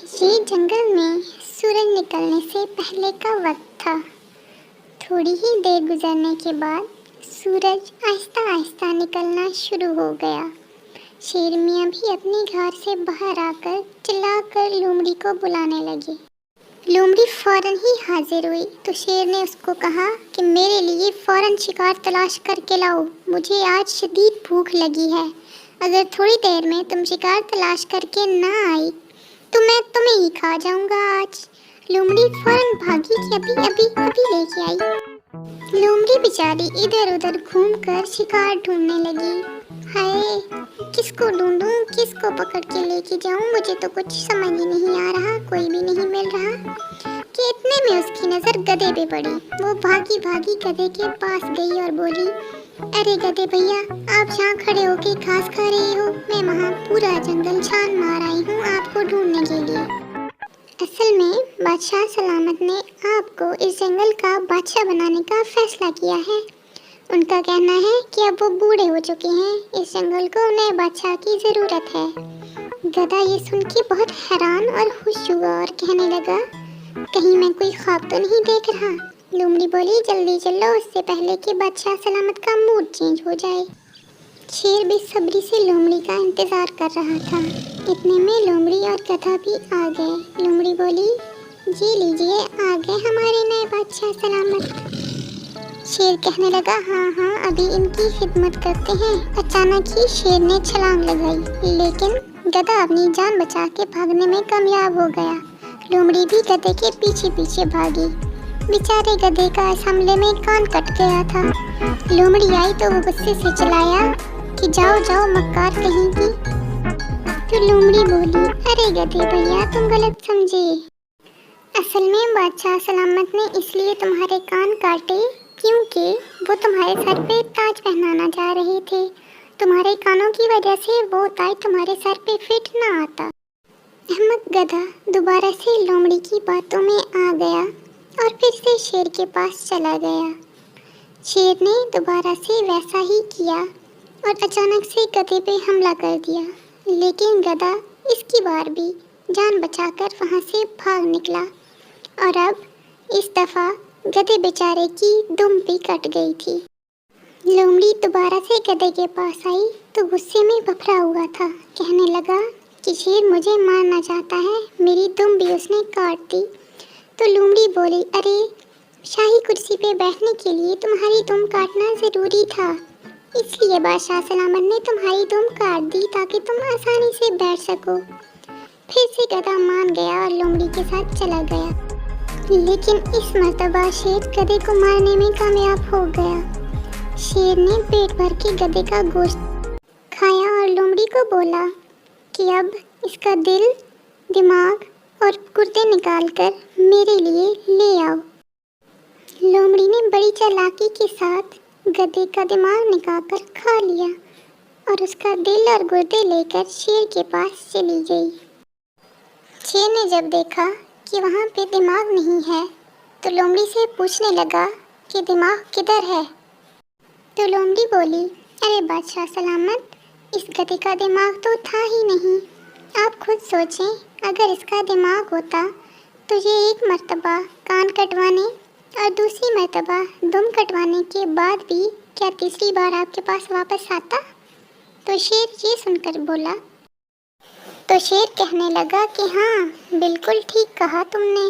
یہ جنگل میں سورج نکلنے سے پہلے کا وقت تھا۔ تھوڑی ہی دیر گزرنے کے بعد سورج آہستہ آہستہ نکلنا شروع ہو گیا۔ شیر میاں بھی اپنی گھر سے باہر آ کر چلا کر لومڑی کو بلانے لگے۔ لومڑی فوراً ہی حاضر ہوئی تو شیر نے اس کو کہا کہ میرے لیے فوراً شکار تلاش کر کے لاؤ، مجھے آج شدید بھوک لگی ہے۔ اگر تھوڑی دیر میں تم شکار تلاش کر کے نہ آئی تو میں تمہیں ہی کھا جاؤں گا آج۔ لومڑی فوراً بھاگی کہ ابھی لے کے آئی۔ لومڑی بیچاری ادھر ادھر گھوم کر شکار ڈھونڈنے لگی۔ ہائے، کس کو ڈھونڈوں، کس کو پکڑ کے لے کے جاؤں، مجھے تو کچھ سمجھ ہی نہیں آ رہا، کوئی بھی نہیں مل رہا کہ اتنے میں اس کی نظر گدھے پہ پڑی۔ وہ بھاگی بھاگی گدھے کے پاس گئی اور بولی، ارے گدھے بھیا، آپ جہاں کھڑے ہو کے گھاس کھا رہے ہو، میں وہاں پورا جنگل چھان مار آئی ہوں آپ کو ڈھونڈنے کے لیے۔ اصل میں بادشاہ سلامت نے آپ کو اس جنگل کا بادشاہ بنانے کا فیصلہ کیا ہے۔ ان کا کہنا ہے کہ اب وہ بوڑھے ہو چکے ہیں، اس جنگل کو نئے بادشاہ کی ضرورت ہے۔ گدھا یہ سن کے بہت حیران اور خوش ہوا اور کہنے لگا، کہیں میں کوئی خواب تو نہیں دیکھ رہا۔ لومڑی بولی، جلدی چلو اس سے پہلے کہ بادشاہ سلامت کا موڈ چینج ہو جائے۔ شیر بے صبری سے لومڑی کا انتظار کر رہا تھا۔ اتنے میں لومڑی اور گدھا بھی آ گئے۔ لومڑی بولی، جی لیجیے، آ گئے ہمارے نئے بادشاہ سلامت۔ شیر کہنے لگا، ہاں ابھی ان کی خدمت کرتے ہیں۔ اچانک ہی شیر نے چھلانگ لگائی، لیکن گدھا اپنی جان بچا کے بھاگنے میں کامیاب ہو گیا۔ لومڑی بھی گدھے کے پیچھے پیچھے بھاگی۔ بیچارے گدھے کا اس حملے میں کان کٹ گیا تھا۔ لومڑی آئی تو وہ غصے سے چلایا کہ جاؤ مکار کہیں کی۔ تو لومڑی بولی، ارے گدھے بھیا، تم غلط سمجھے۔ اصل میں بادشاہ سلامت نے اس لیے تمہارے کان کاٹے کیونکہ وہ تمہارے سر پہ تاج پہنانا چاہ رہے تھے۔ تمہارے کانوں کی وجہ سے وہ تاج تمہارے سر پہ فٹ نہ آتا۔ احمق گدھا دوبارہ سے لومڑی کی باتوں میں آ گیا اور پھر سے شیر کے پاس چلا گیا۔ شیر نے دوبارہ سے ویسا ہی کیا اور اچانک سے گدھے پہ حملہ کر دیا، لیکن گدھا اس کی بار بھی جان بچا کر وہاں سے بھاگ نکلا اور اب اس دفعہ گدھے بیچارے کی دم بھی کٹ گئی تھی۔ لومڑی دوبارہ سے گدھے کے پاس آئی تو غصے میں بھرا ہوا تھا، کہنے لگا کہ شیر مجھے مارنا چاہتا ہے، میری دم بھی اس نے کاٹ دی۔ تو لومڑی بولی، ارے شاہی کرسی پہ بیٹھنے کے لیے تمہاری دم کاٹنا ضروری تھا، اس لیے بادشاہ سلامت نے تمہاری دم کاٹ دی تاکہ تم آسانی سے بیٹھ سکو۔ پھر سے گدھا مان گیا اور لومڑی کے ساتھ چلا گیا، لیکن اس مرتبہ شیر گدھے کو مارنے میں کامیاب ہو گیا۔ شیر نے پیٹ بھر کے گدھے کا گوشت کھایا اور لومڑی کو بولا کہ اب اس کا دل، دماغ اور گردے نکال کر میرے لیے لے آؤ۔ لومڑی نے بڑی چالاکی کے ساتھ گدھے کا دماغ نکال کر کھا لیا اور اس کا دل اور گردے لے کر شیر کے پاس چلی گئی۔ شیر نے جب دیکھا کہ وہاں پہ دماغ نہیں ہے تو لومڑی سے پوچھنے لگا کہ دماغ کدھر ہے؟ تو لومڑی بولی، ارے بادشاہ سلامت، اس گدھے کا دماغ تو تھا ہی نہیں۔ آپ خود سوچیں، اگر اس کا دماغ ہوتا تو یہ ایک مرتبہ کان کٹوانے اور دوسری مرتبہ دم کٹوانے کے بعد بھی کیا تیسری بار آپ کے پاس واپس آتا؟ تو شیر یہ سن کر بولا، تو شیر کہنے لگا کہ ہاں، بالکل ٹھیک کہا تم نے۔